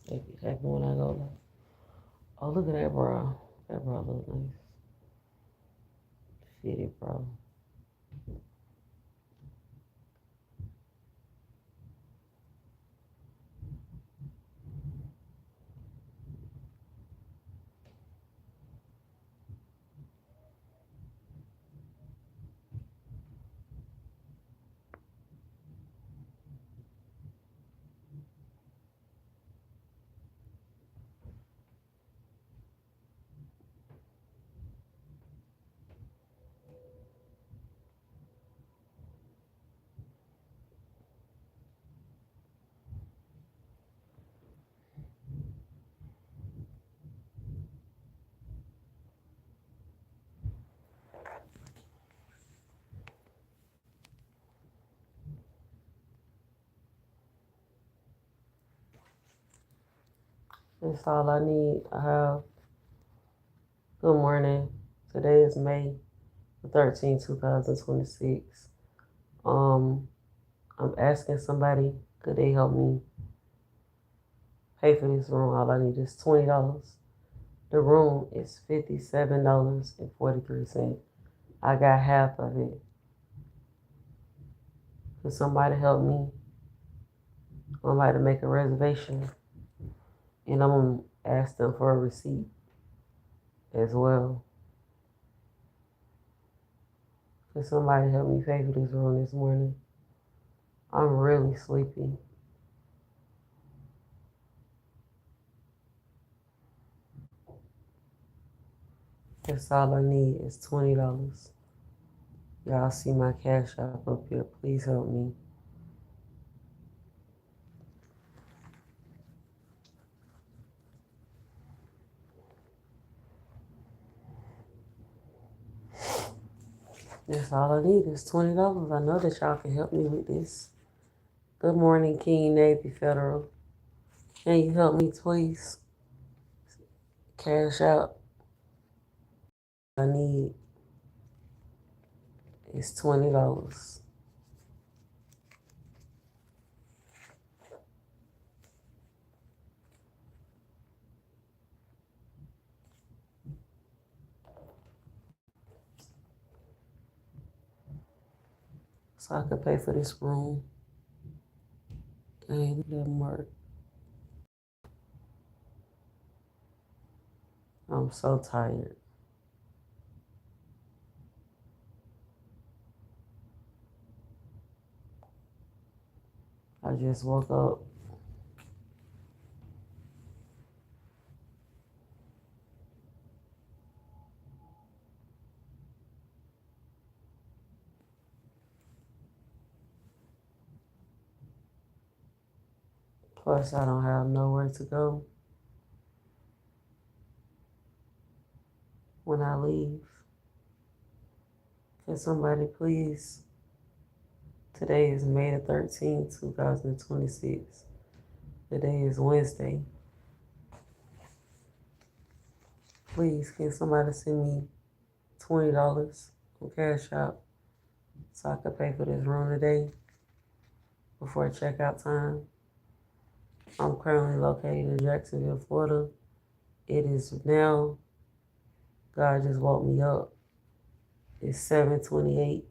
Make it happen when I go live. Oh, look at that bra. That bra look nice. Fitted, bro. That's all I need. I have. Good morning. Today is May the 13th, 2026. Um, I'm asking somebody, could they help me pay for this room? All I need is $20. The room is $57.43. I got half of it. Could somebody help me? I'm about to make a reservation and I'm gonna ask them for a receipt as well. Could somebody help me pay for this room this morning? I'm really sleepy. That's all I need is $20. Y'all see my cash app up here. Please help me. That's all I need is $20. I know that y'all can help me with this. Good morning, King Navy Federal. Can you help me, please? Cash out. I need is $20. So I could pay for this room. And it didn't work. I'm so tired. I just woke up. Plus, I don't have nowhere to go when I leave. Can somebody please? Today is May the 13th, 2026. Today is Wednesday. Please, can somebody send me $20 on Cash App so I can pay for this room today before checkout time? I'm currently located in Jacksonville, Florida. It is now, God just woke me up. It's 7:28.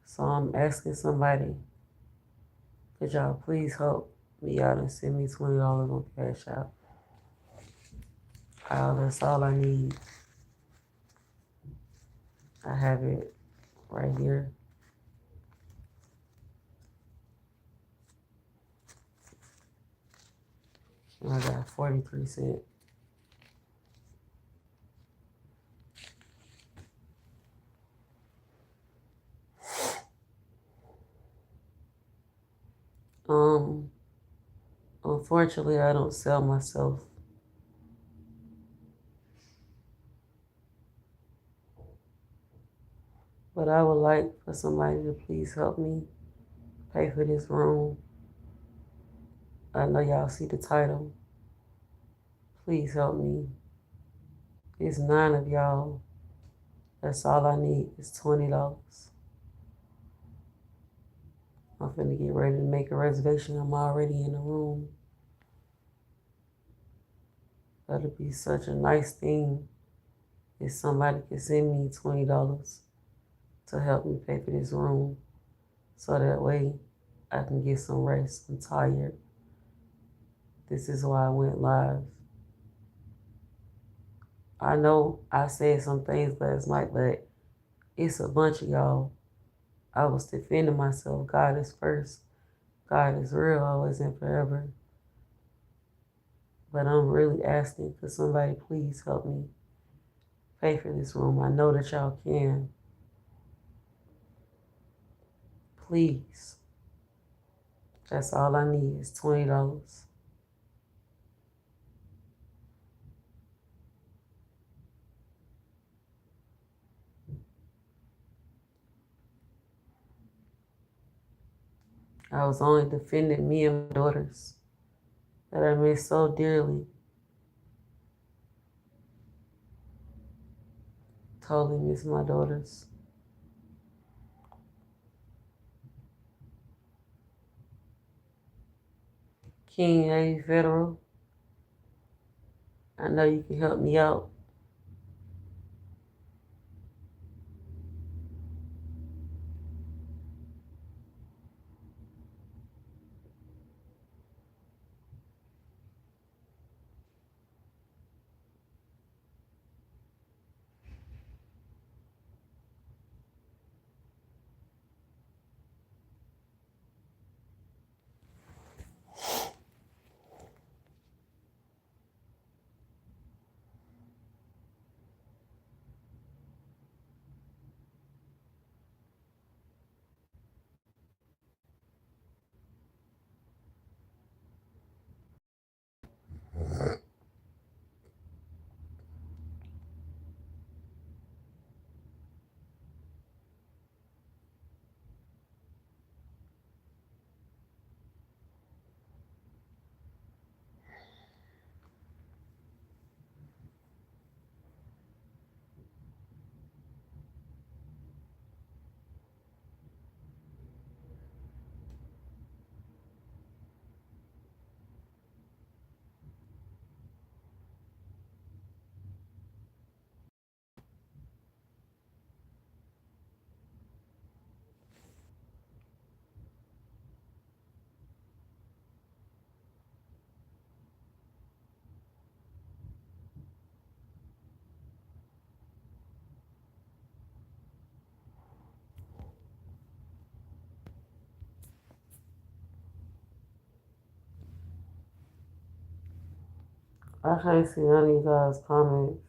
So I'm asking somebody, could y'all please help me out and send me $20 on Cash App? That's all I need. I have it right here. And I got 43 cents. Um, Unfortunately, I don't sell myself. But I would like for somebody to please help me pay for this room. I know y'all see the title. Please help me. It's 9 of y'all. That's all I need is $20. I'm finna get ready to make a reservation. I'm already in the room. That'll be such a nice thing if somebody can send me $20 to help me pay for this room. So that way I can get some rest. I'm tired. This is why I went live. I know I said some things last night, but it's a bunch of y'all. I was defending myself. God is first. God is real, always and forever. But I'm really asking, could somebody please help me pay for this room? I know that y'all can. Please. That's all I need is $20. I was only defending me and my daughters that I miss so dearly. Totally miss my daughters. King A. Federal, I know you can help me out. I can't see none of you guys' comments.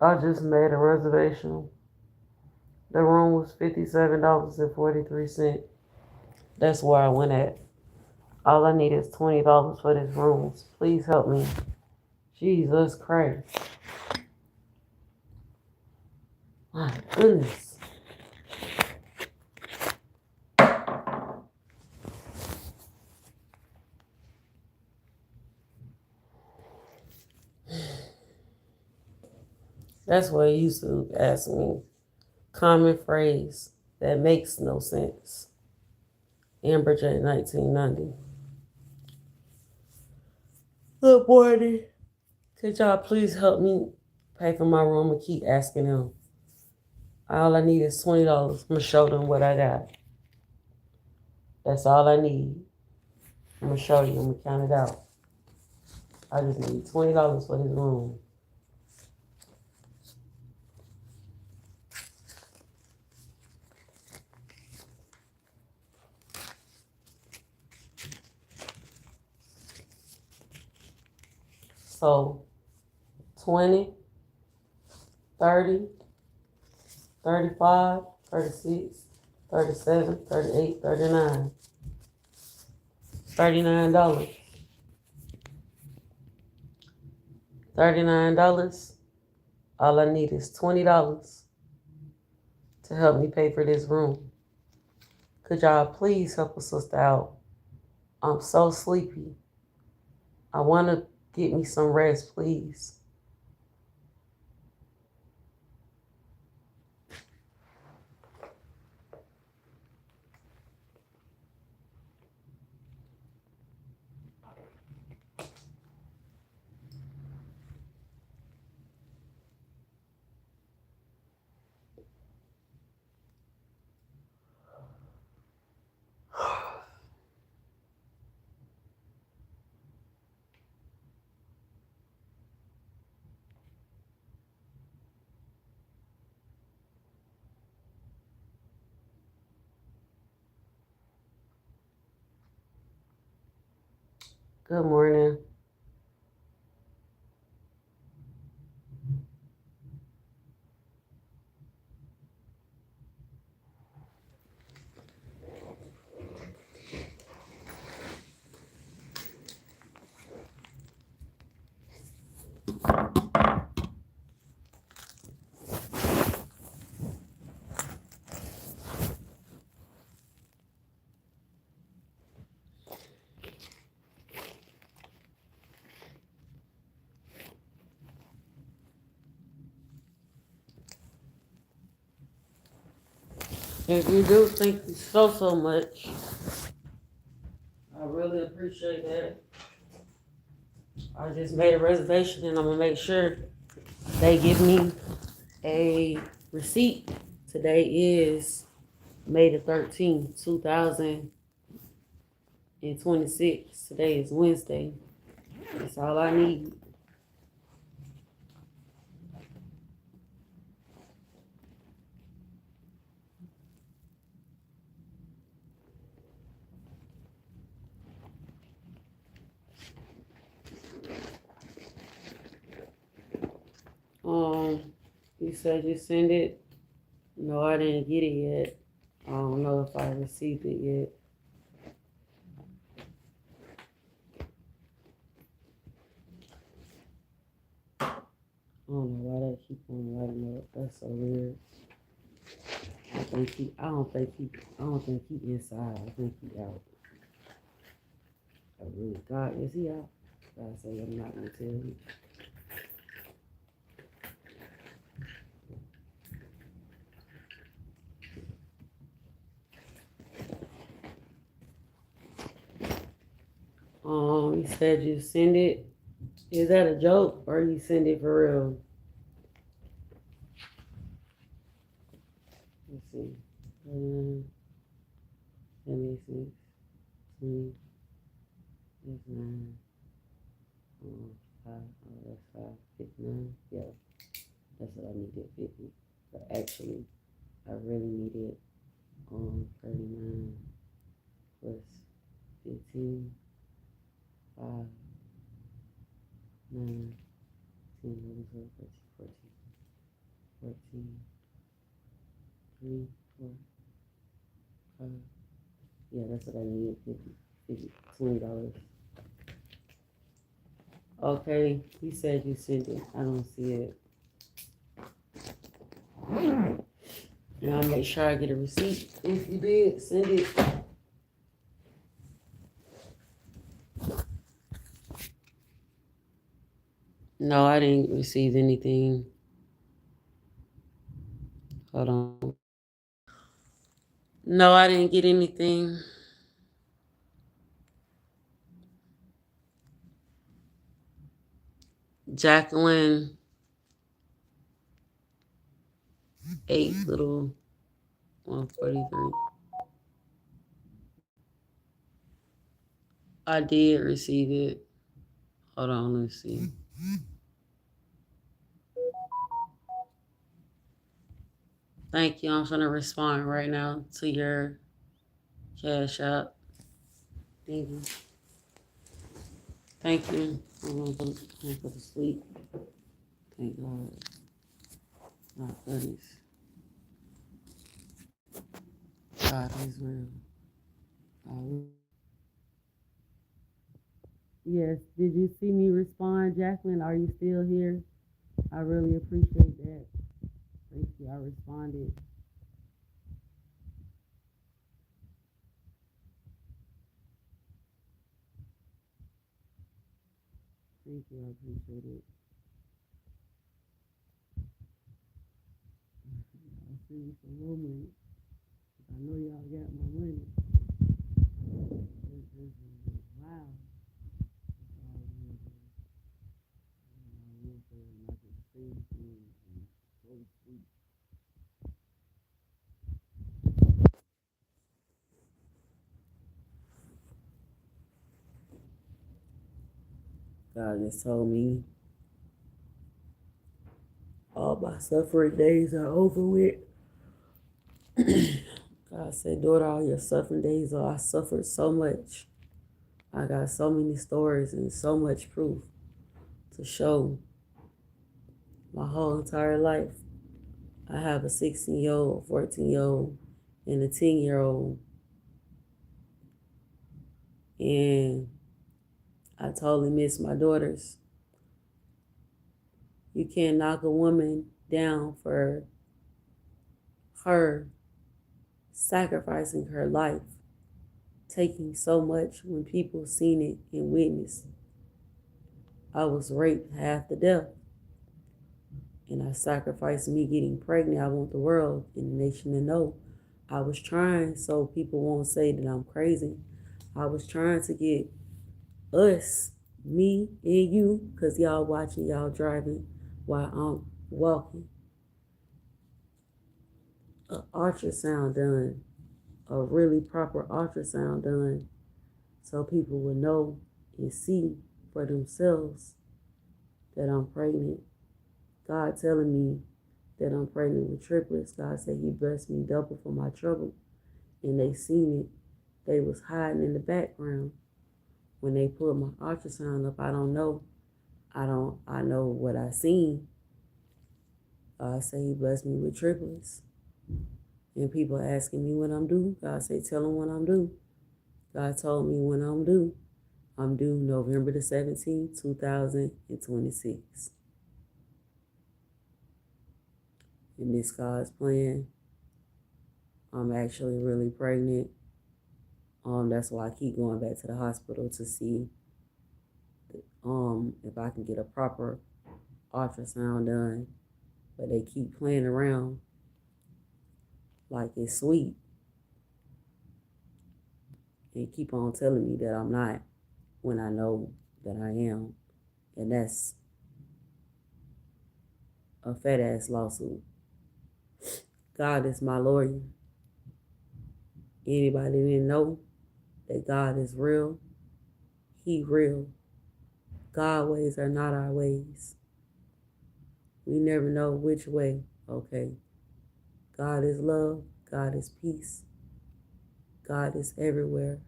I just made a reservation. The room was $57.43. That's where I went at. All I need is $20 for this room. Please help me. Jesus Christ. My goodness. That's what he used to ask me. Common phrase that makes no sense. Amber J 1990. Good morning. Could y'all please help me pay for my room and keep asking them? All I need is $20. I'm gonna show them what I got. That's all I need. I'm gonna show you. I'm gonna count it out. I just need $20 for this room. So 20, 30, 35, 36, 37, 38, 39. $39. $39. All I need is $20 to help me pay for this room. Could y'all please help a sister out? I'm so sleepy. I want to get me some rest, please. Good morning. If you do, thank you so much. I really appreciate that. I just made a reservation and I'm gonna make sure they give me a receipt. Today is May the 13th, 2026. Today is Wednesday. That's all I need. You said you send it. No, I didn't get it yet. I don't know if I received it yet. I don't know why they keep on writing up. That's so weird. I don't think he inside. I think he out. I really, God, is he out? God say I'm not gonna tell you. You said you send it. Is that a joke or you send it for real? Let's see. 76, 20, that's 9. 5, that's 5, 59. Yeah, that's what I needed, 50. But actually, I really needed 39 plus 15, 5, 9, 10, 11, 12, 13, 14, 14, 3, 4, 5. Yeah, that's what I needed, 50, $20. Okay, you said you sent it. I don't see it. And I'll make sure I get a receipt. If you did, send it. No, I didn't receive anything. Hold on. No, I didn't get anything. Jacqueline, 8 little 143. I did receive it. Hold on, let's see. Thank you. I'm gonna respond right now to your cash app. Thank you. Thank you. I'm gonna go to sleep. Thank God. My goodness. God is real. Yes. Did you see me respond, Jacqueline? Are you still here? I really appreciate that. Thank you. I responded. Thank you. I appreciate it. I'll see you some more money. I know y'all got my money. Wow. God just told me all my suffering days are over with. God said, daughter, all your suffering days are. I suffered so much. I got so many stories and so much proof to show my whole entire life. I have a 16-year-old, 14-year-old, and a 10-year-old. And I totally miss my daughters. You can't knock a woman down for her sacrificing her life, taking so much when people seen it and witnessed. I was raped half to death, and I sacrificed me getting pregnant. I want the world and the nation to know. I was trying so people won't say that I'm crazy. I was trying to get us, me and you, because y'all watching, y'all driving while I'm walking, an ultrasound done, a really proper ultrasound done, so people would know and see for themselves that I'm pregnant. God telling me that I'm pregnant with triplets. God said he blessed me double for my trouble. And they seen it. They was hiding in the background. When they put my ultrasound up, I don't know. I know what I seen. God said he blessed me with triplets. And people asking me when I'm due. God said, tell them when I'm due. God told me when I'm due. I'm due November the 17th, 2026. And this God's plan. I'm actually really pregnant. That's why I keep going back to the hospital to see if I can get a proper ultrasound done. But they keep playing around like it's sweet and keep on telling me that I'm not when I know that I am. And that's a fat ass lawsuit. God is my lawyer. Anybody didn't know that God is real? He real. God's ways are not our ways. We never know which way. Okay. God is love. God is peace. God is everywhere.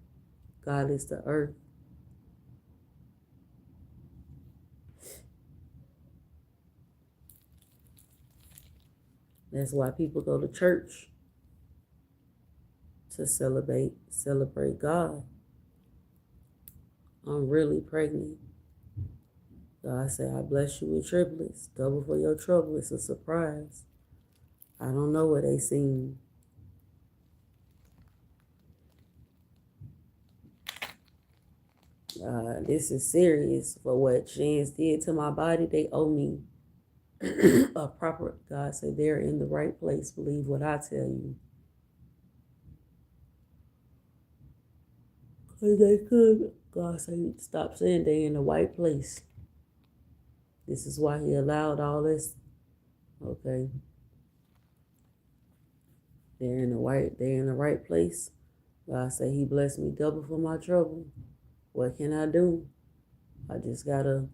God is the earth. That's why people go to church, to celebrate God. I'm really pregnant. God said, I bless you with triplets. Double for your trouble. It's a surprise. I don't know what they seen. This is serious for what Chance did to my body. They owe me a proper, God said, they're in the right place. Believe what I tell you. Because they could. God said, stop saying they in the right place. This is why he allowed all this. Okay. They're in the right place. God say he blessed me double for my trouble. What can I do? I just gotta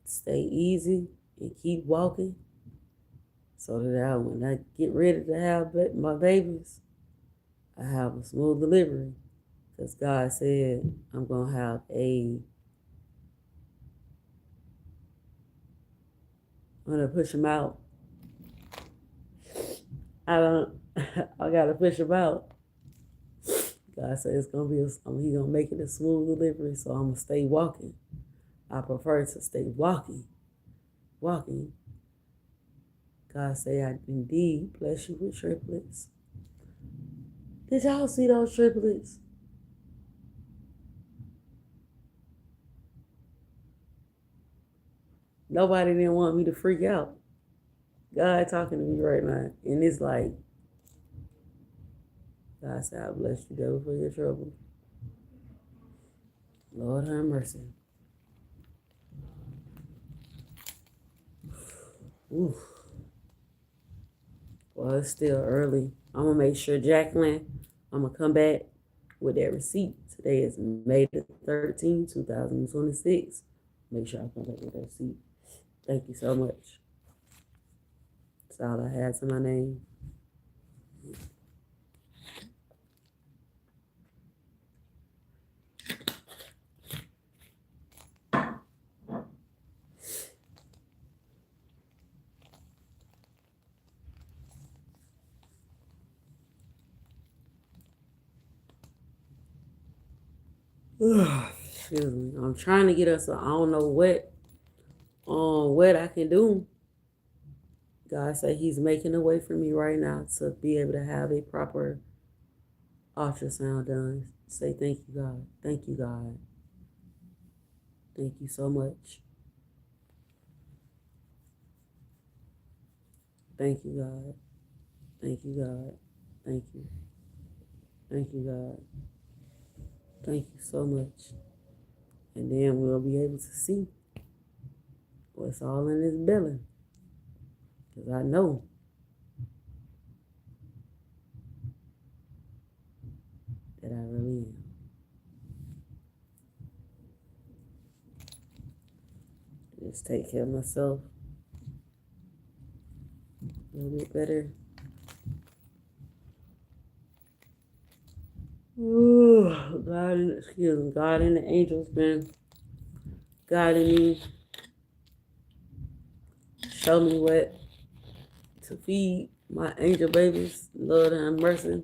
stay easy and keep walking so that when I get ready to have my babies, I have a smooth delivery. Because God said I'm going to have I'm going to push him out. I got to push him out. God said it's going to be, he's going to make it a smooth delivery, so I'm going to stay walking. I prefer to stay walking. God say I indeed bless you with triplets. Did y'all see those triplets? Nobody didn't want me to freak out. God talking to me right now. And it's like, God said, I bless you, devil, for your trouble. Lord have mercy. Oof. Well, it's still early. I'm going to make sure, Jacqueline, I'm going to come back with that receipt. Today is May the 13th, 2026. Make sure I come back with that receipt. Thank you so much. That's all I had to my name. Excuse me. I'm trying to get us. I don't know what I can do. God said he's making a way for me right now to be able to have a proper ultrasound done. Say thank you, God. Thank you, God. Thank you so much. Thank you, God. Thank you, God. Thank you. Thank you, God. Thank you so much. And then we'll be able to see what's all in his belly. Because I know that I really am. Just take care of myself a little bit better. Ooh, God and the angels been guiding me. Show me what to feed my angel babies. Lord have mercy.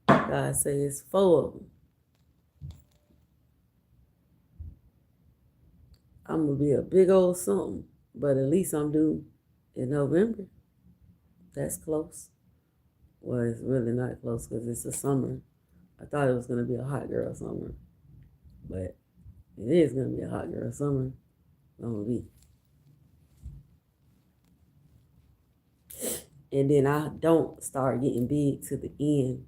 God say it's 4 of them. I'm going to be a big old something, but at least I'm due in November. That's close. Well, it's really not close because it's the summer. I thought it was going to be a hot girl summer, but it is going to be a hot girl summer. Gonna be. And then I don't start getting big to the end.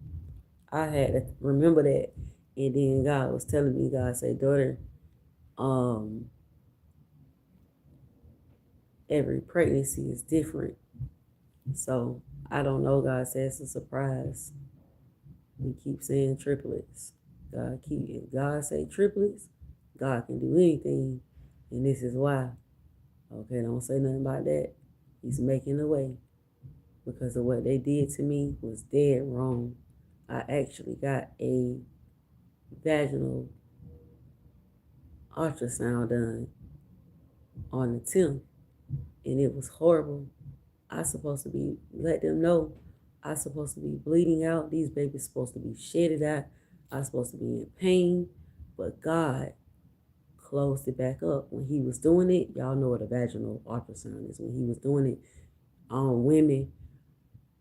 I had to remember that. And then God was telling me, God said, daughter, every pregnancy is different. So I don't know. God says it's a surprise. We keep saying triplets. If God say triplets, God can do anything. And this is why. Okay, don't say nothing about that. He's making a way. Because of what they did to me was dead wrong. I actually got a vaginal ultrasound done on the 10th. And it was horrible. I supposed to be, let them know, I supposed to be bleeding out. These babies supposed to be shedded out. I supposed to be in pain. But God closed it back up. When he was doing it, y'all know what a vaginal ultrasound is. When he was doing it on women,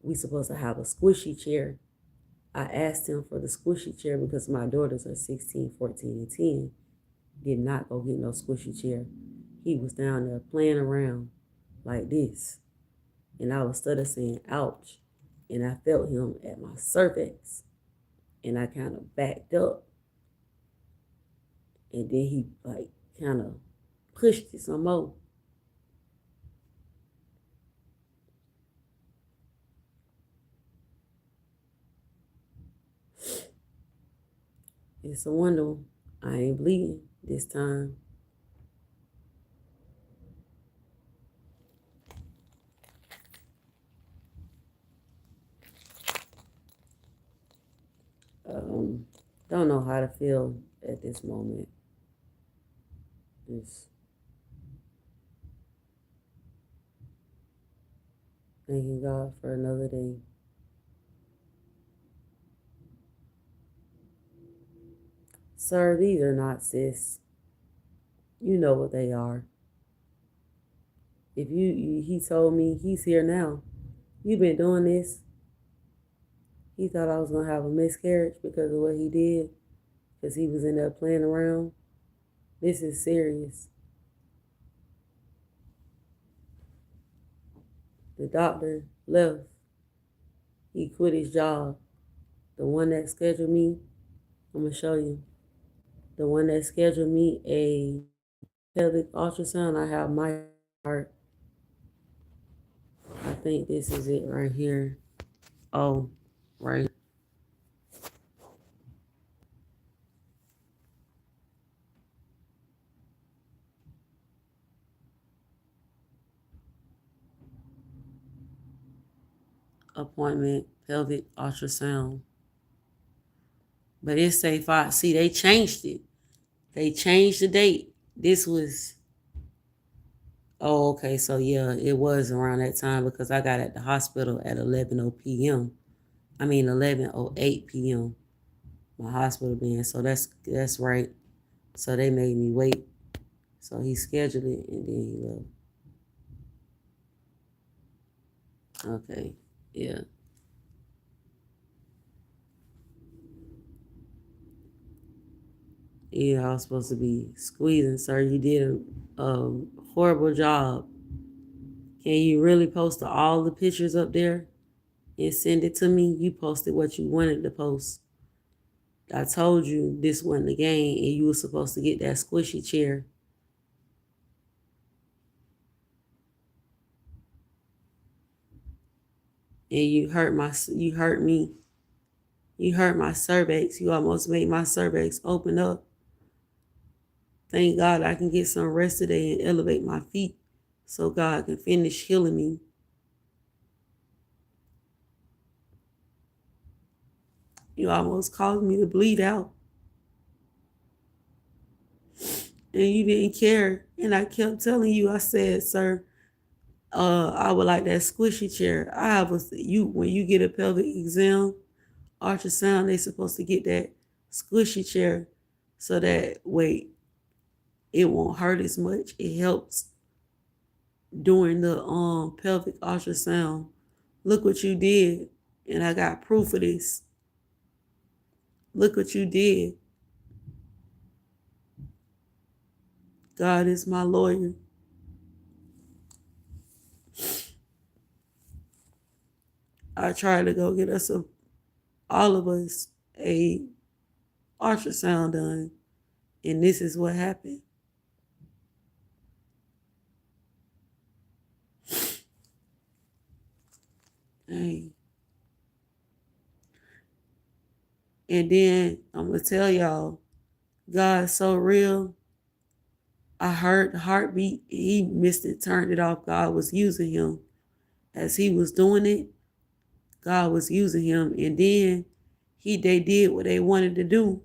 we supposed to have a squishy chair. I asked him for the squishy chair because my daughters are 16, 14, and 10. Did not go get no squishy chair. He was down there playing around like this. And I was stutter saying, ouch. And I felt him at my cervix. And I kind of backed up. And then he kind of pushed it some more. It's a wonder I ain't bleeding this time. Don't know how to feel at this moment. Just thanking God for another day. Sir, these are not cysts. You know what they are. If he told me he's here now. You've been doing this. He thought I was gonna have a miscarriage because of what he did, because he was in there playing around. This is serious. The doctor left. He quit his job. The one that scheduled me, I'm gonna show you. The one that scheduled me a pelvic ultrasound, I have my heart. I think this is it right here. Oh, right. Appointment, pelvic ultrasound. But it say five. See, they changed it. They changed the date. This was. Oh, okay. So yeah, it was around that time because I got at the hospital at 11:00 p.m. I mean 11:08 p.m. My hospital being. So that's right. So they made me wait. So he scheduled it and then he left. Okay. Yeah. Yeah, I was supposed to be squeezing, sir. You did a horrible job. Can you really post all the pictures up there and send it to me? You posted what you wanted to post. I told you this wasn't the game and you were supposed to get that squishy chair. And you hurt me. You hurt my cervix. You almost made my cervix open up. Thank God I can get some rest today and elevate my feet so God can finish healing me. You almost caused me to bleed out. And you didn't care. And I kept telling you, I said, sir, I would like that squishy chair. When you get a pelvic exam, ultrasound, they supposed to get that squishy chair so that way it won't hurt as much. It helps during the pelvic ultrasound. Look what you did. And I got proof of this. Look what you did. God is my lawyer. I tried to go get all of us, a ultrasound done, and this is what happened. Dang. And then I'm gonna tell y'all, God's so real. I heard the heartbeat. He missed it, turned it off. God was using him. As he was doing it, God was using him. And then they did what they wanted to do.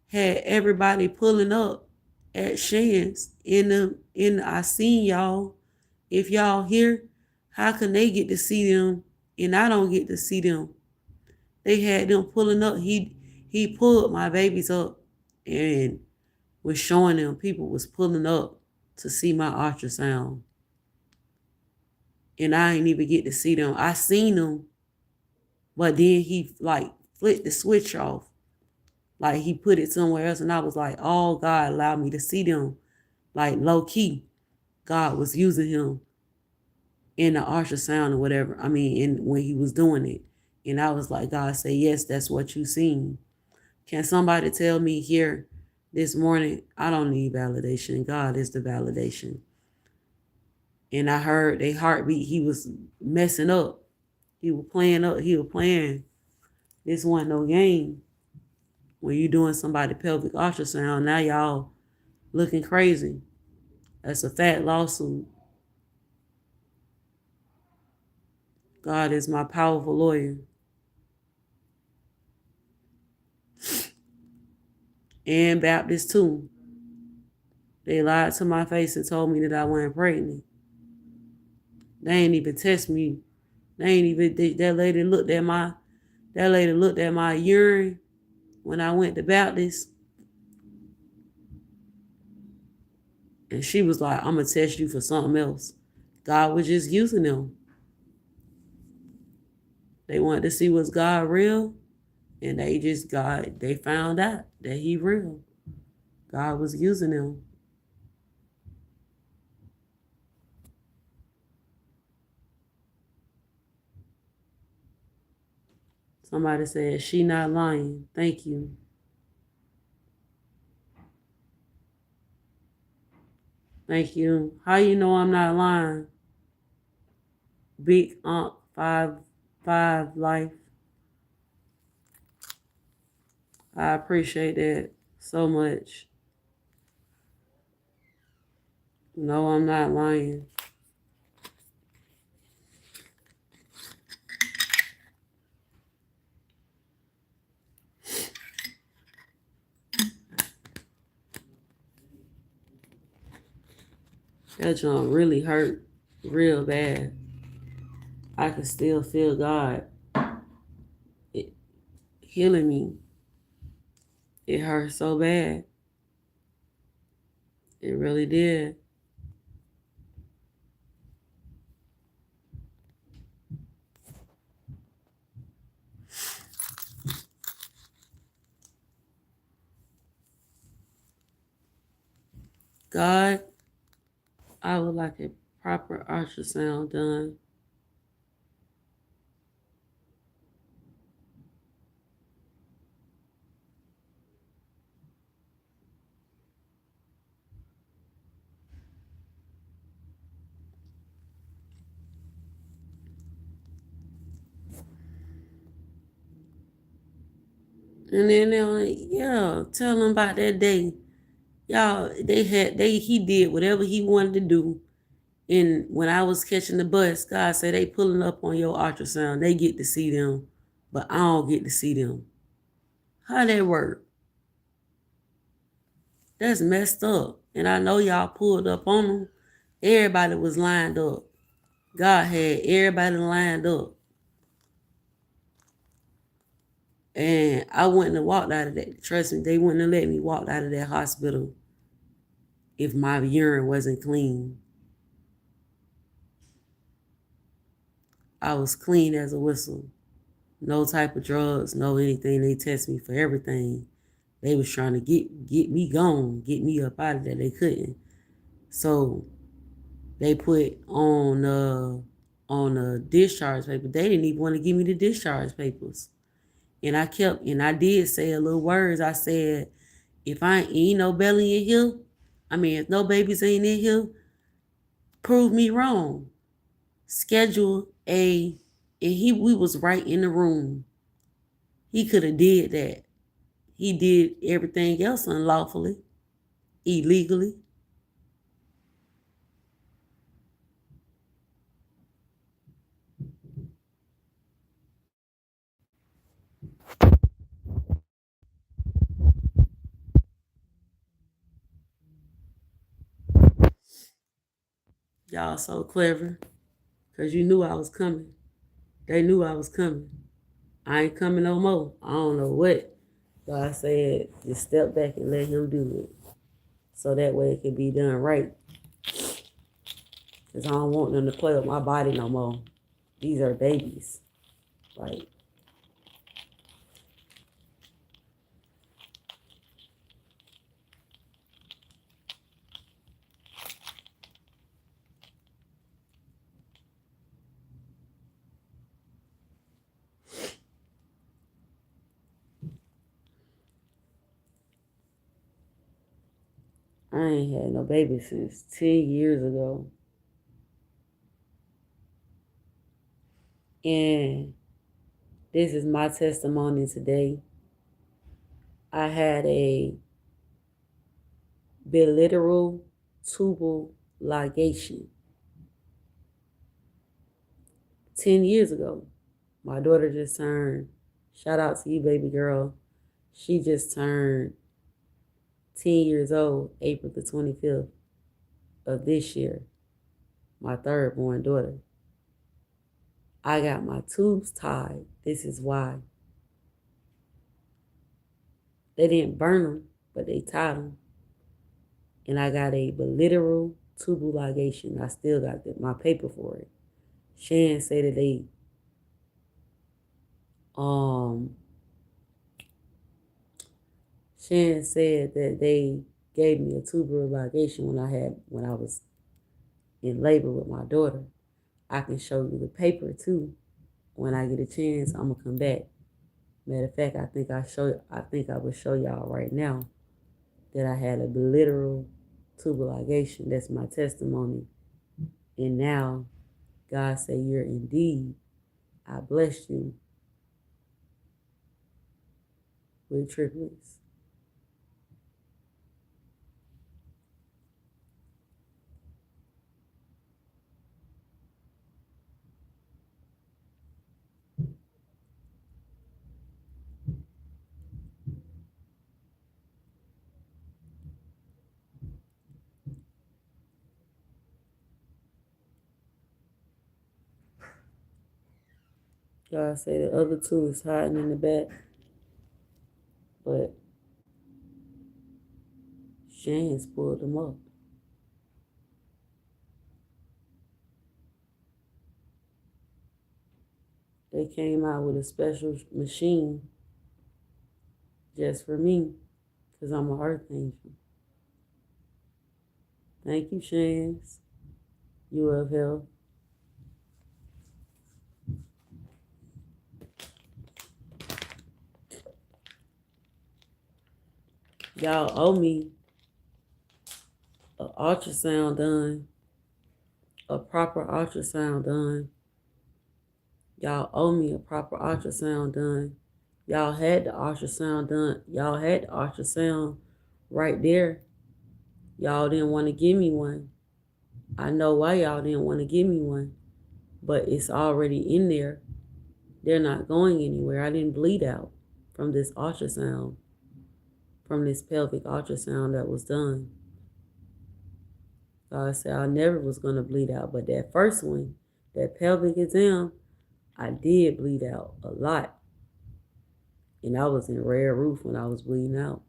Had everybody pulling up at Shan's I seen y'all. If y'all here, how can they get to see them and I don't get to see them? They had them pulling up. He pulled my babies up and was showing them people was pulling up to see my ultrasound. And I ain't even get to see them. I seen them, but then he like flipped the switch off. Like he put it somewhere else and I was like, oh, God allowed me to see them. Like low key, God was using him in the ultrasound or whatever. I mean, when he was doing it. And I was like, God say, yes, that's what you seen. Can somebody tell me here this morning, I don't need validation. God is the validation. And I heard they heartbeat, he was messing up. He was playing. This wasn't no game. when you doing somebody pelvic ultrasound, now y'all looking crazy. That's a fat lawsuit. God is my powerful lawyer. And Baptist too. They lied to my face and told me that I wasn't pregnant. They ain't even test me. They ain't even, that lady looked at my urine when I went to Baptist. And she was like, I'm going to test you for something else. God was just using them. They wanted to see was God real. And they found out that he real. God was using them. Somebody said, she not lying. Thank you. Thank you. How you know I'm not lying? Big Unc 5 Life. I appreciate that so much. No, I'm not lying. That joint really hurt real bad. I can still feel God healing me. It hurt so bad. It really did. God, I would like a proper ultrasound done. And then they're like, yeah, tell them about that day. Y'all, he did whatever he wanted to do. And when I was catching the bus, God said they pulling up on your ultrasound. They get to see them, but I don't get to see them. How that work? That's messed up. And I know y'all pulled up on them. Everybody was lined up. God had everybody lined up. And I wouldn't have walked out of that. Trust me, they wouldn't have let me walk out of that hospital if my urine wasn't clean. I was clean as a whistle. No type of drugs, no anything. They test me for everything. They was trying to get me gone, get me up out of there. They couldn't. So they put on the discharge paper. They didn't even want to give me the discharge papers. And I did say a little words. I said, if I ain't no belly in here, if no babies ain't in here, prove me wrong. Schedule and we was right in the room. He could have did that. He did everything else unlawfully, illegally. Y'all so clever, because you knew I was coming. They knew I was coming. I ain't coming no more. I don't know what. God said, just step back and let him do it. So that way it can be done right. Because I don't want them to play with my body no more. These are babies. Like, I ain't had no baby since 10 years ago. And this is my testimony today. I had a bilateral tubal ligation 10 years ago. My daughter just turned, shout out to you, baby girl. She just turned 10 years old, April the 25th of this year, my third born daughter. I got my tubes tied. This is why. They didn't burn them, but they tied them. And I got a bilateral tubal ligation. I still got my paper for it. Shan said that they gave me a tubular ligation when I was in labor with my daughter. I can show you the paper too. When I get a chance, I'm gonna come back. Matter of fact, I think I will show y'all right now that I had a bilateral tubal ligation. That's my testimony. And now God say, you're indeed, I blessed you with triplets. God say the other two is hiding in the back, but Shane's pulled them up. They came out with a special machine just for me, because I'm an earth angel. Thank you, Shans. You have helped. Y'all owe me an ultrasound done, a proper ultrasound done. Y'all owe me a proper ultrasound done. Y'all had the ultrasound done. Y'all had the ultrasound right there. Y'all didn't want to give me one. I know why y'all didn't want to give me one, but it's already in there. They're not going anywhere. I didn't bleed out from this ultrasound, from this pelvic ultrasound that was done. God said I never was going to bleed out, but that first one, that pelvic exam, I did bleed out a lot. And I was in rare roof when I was bleeding out.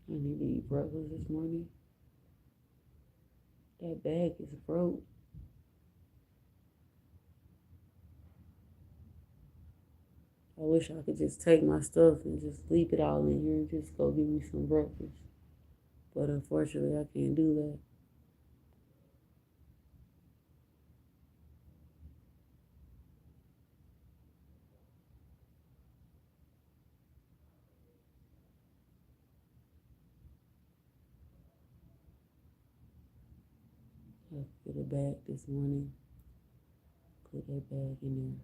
I need to eat breakfast this morning. That bag is broke. I wish I could just take my stuff and just leave it all in here and just go get me some breakfast. But unfortunately, I can't do that. I have to get a bag this morning. Put that bag in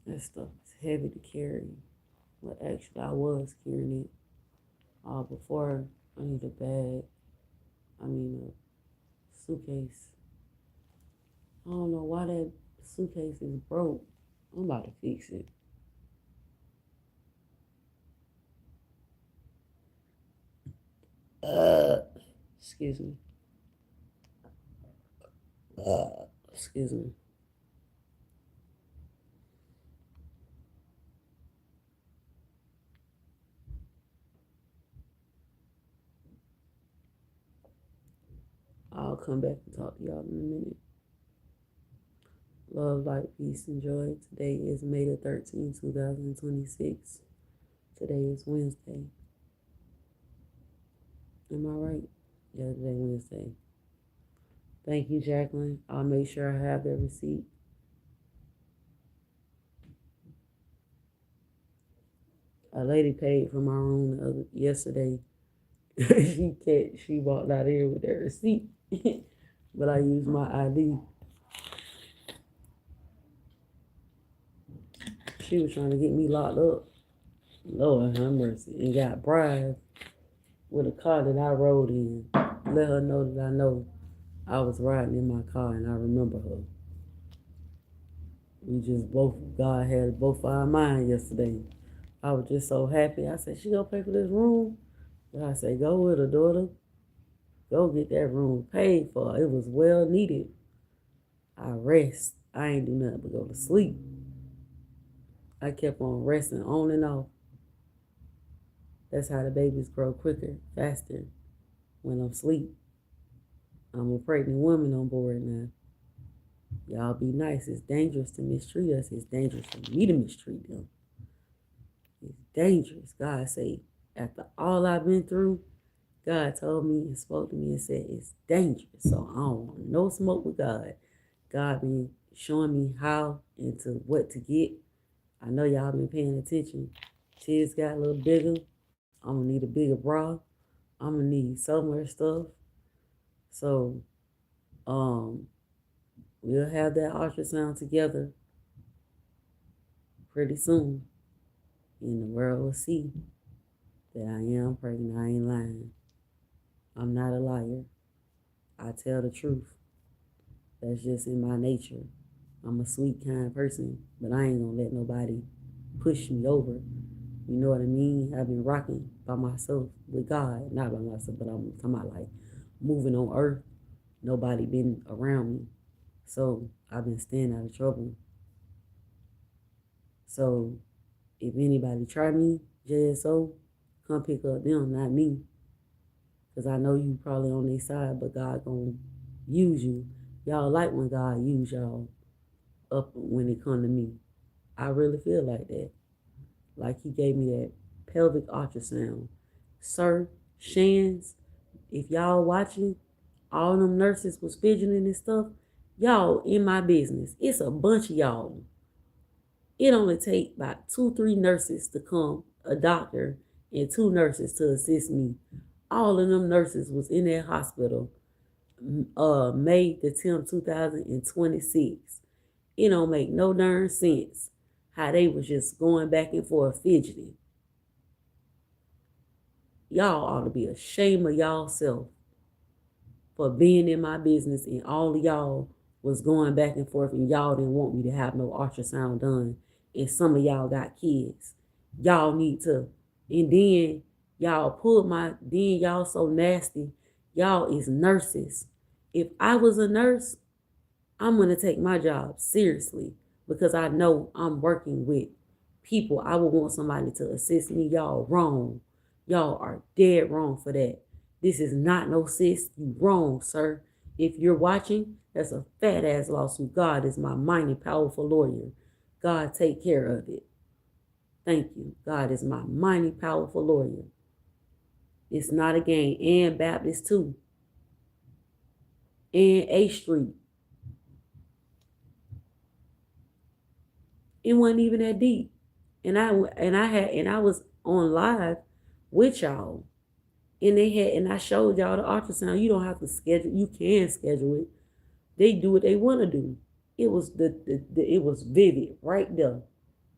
there. That stuff is heavy to carry. Well, actually, I was carrying it before. I need a bag. I mean, a suitcase. I don't know why that suitcase is broke. I'm about to fix it. Excuse me. Excuse me. I'll come back and talk to y'all in a minute. Love, light, peace, and joy. Today is May the 13th, 2026. Today is Wednesday. Am I right? Yeah, today Wednesday. Thank you, Jacqueline. I'll make sure I have the receipt. A lady paid for my room yesterday. She walked out of here with that receipt, but I used my ID. She was trying to get me locked up. Lord have mercy, and got bribed with a car that I rode in. Let her know that I know I was riding in my car and I remember her. We just God had both our minds yesterday. I was just so happy. I said, she gonna pay for this room? But I said, go with her, daughter. Go get that room paid for. It was well needed. I rest. I ain't do nothing but go to sleep. I kept on resting on and off. That's how the babies grow quicker, faster when I'm asleep. I'm a pregnant woman on board now. Y'all be nice. It's dangerous to mistreat us. It's dangerous for me to mistreat them. It's dangerous. God say, after all I've been through, God told me and spoke to me and said, it's dangerous. So I don't want no smoke with God. God been showing me how and to what to get. I know y'all been paying attention. Tits got a little bigger. I'm going to need a bigger bra. I'm going to need so much stuff. So, we'll have that ultrasound together pretty soon. And the world will see that I am pregnant. I ain't lying. I'm not a liar. I tell the truth. That's just in my nature. I'm a sweet, kind person, but I ain't gonna let nobody push me over. You know what I mean? I've been rocking by myself with God. Not by myself, but I'm talking about like moving on earth. Nobody been around me. So I've been staying out of trouble. So if anybody try me, JSO, come pick up them, not me. Because I know you probably on their side, but God gonna use you. Y'all like when God use y'all up when it come to me. I really feel like that. Like he gave me that pelvic ultrasound. Sir, Shans, if y'all watching, all them nurses was fidgeting and stuff. Y'all in my business. It's a bunch of y'all. It only take about 2-3 nurses to come, a doctor, and 2 nurses to assist me. All of them nurses was in that hospital May the 10th, 2026. It don't make no darn sense how they was just going back and forth fidgeting. Y'all ought to be ashamed of y'all self for being in my business, and all of y'all was going back and forth and y'all didn't want me to have no ultrasound done, and some of y'all got kids. Y'all need to, and then y'all pulled then y'all so nasty. Y'all is nurses. If I was a nurse, I'm going to take my job seriously because I know I'm working with people. I would want somebody to assist me. Y'all wrong. Y'all are dead wrong for that. This is not no sis. You wrong, sir. If you're watching, that's a fat ass lawsuit. God is my mighty, powerful lawyer. God take care of it. Thank you. God is my mighty, powerful lawyer. It's not a game. And Baptist too. And A Street. It wasn't even that deep. And I was on live with y'all. And I showed y'all the ultrasound. You don't have to schedule. You can schedule it. They do what they want to do. It was it was vivid right there.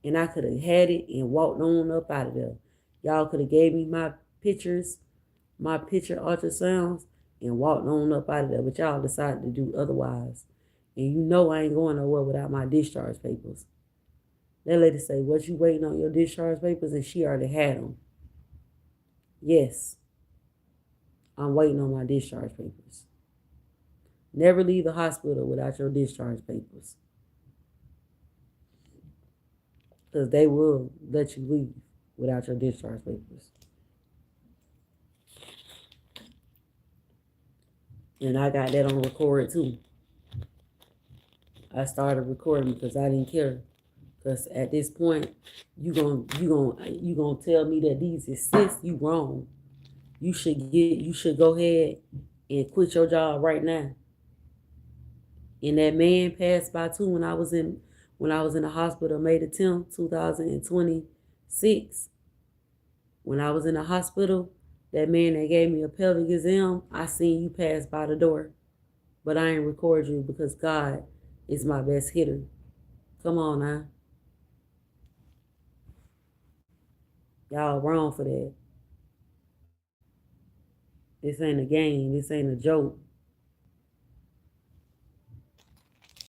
And I could have had it and walked on up out of there. Y'all could have gave me my picture ultrasounds and walked on up out of there. But y'all decided to do otherwise. And you know I ain't going nowhere without my discharge papers. That lady say, what, you waiting on your discharge papers? And she already had them. Yes, I'm waiting on my discharge papers. Never leave the hospital without your discharge papers. Because they will let you leave without your discharge papers. And I got that on record too. I started recording because I didn't care. Because at this point, you gonna tell me that these is sis, you wrong. You should go ahead and quit your job right now. And that man passed by too when I was in the hospital, May the 10th, 2026. When I was in the hospital, that man that gave me a pelvic exam, I seen you pass by the door. But I ain't record you because God is my best hitter. Come on now. Y'all wrong for that. This ain't a game. This ain't a joke.